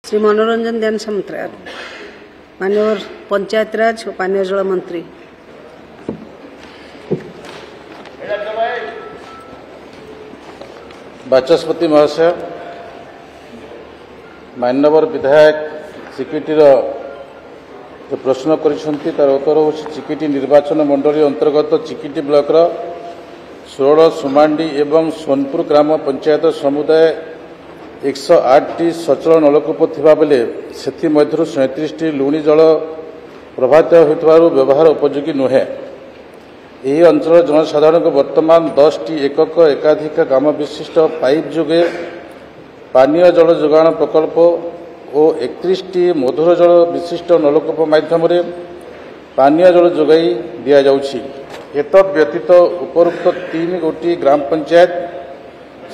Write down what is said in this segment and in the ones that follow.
श्री मनोरंजन ध्यान समत्रार माननीय पंचायत राज और पानीय जल मंत्री। बाचस्पति महोदय, मान्यवर विधायक चिकिटीर जो प्रश्न कर उत्तर हो चिकिटी निर्वाचन मंडली अंतर्गत चिकिटी ब्लॉक 16 सुमांडी एवं सोनपुर ग्राम पंचायत समुदाय 108 सचल नलकूप थिबा बेले सेथि मध्यरु 37 लुणी जल प्रभावित होइतबारु व्यवहार उपयोगी नुहे। ଏହି ଅଞ୍ଚଳ ଜନସାଧାରଣଙ୍କୁ ବର୍ତ୍ତମାନ 10ଟି ଏକକ ଏକାଧିକ ଗ୍ରାମ ବିଶିଷ୍ଟ ପାଇପ୍ ଯୋଗେ ପାନୀୟ ଜଳ ଯୋଗାଣ ପ୍ରକଳ୍ପ ଓ 31ଟି ମଧୁର ଜଳ ବିଶିଷ୍ଟ ନଳକୂପ ମାଧ୍ୟମରେ ପାନୀୟ ଜଳ ଯୋଗାଇ ଦିଆଯାଉଛି। ଏତଦ୍ ବ୍ୟତୀତ ଉପରୋକ୍ତ 3 ଗୋଟି ଗ୍ରାମ ପଞ୍ଚାୟତ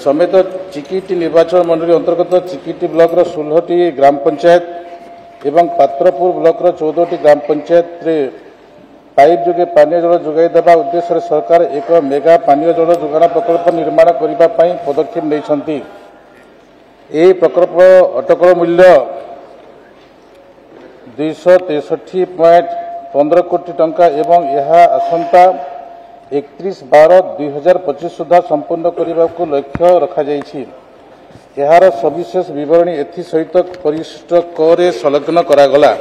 समेत चिकिटी निर्वाचन मंडली अंतर्गत चिकिटी ब्लॉक 16टी ग्राम पंचायत एवं पात्रपुर ब्लॉक 14टी ग्राम पंचायत रे पाइप जोगे पानीय जल जोगाई देवा उद्देश्य सरकार एक मेगा पानीय जल जोगाण प्रकल्प निर्माण करने पदक्षेप नहीं। यह प्रकल्प अटकल मूल्य 263.15 कोटी टंका एवं यह आसंता 31/12/2025 सुधा संपूर्ण करने को लक्ष्य रखा जाइछि। यार सविशेष विवरणी एथि सहित परिशिष्ट क रे संलग्न करागला।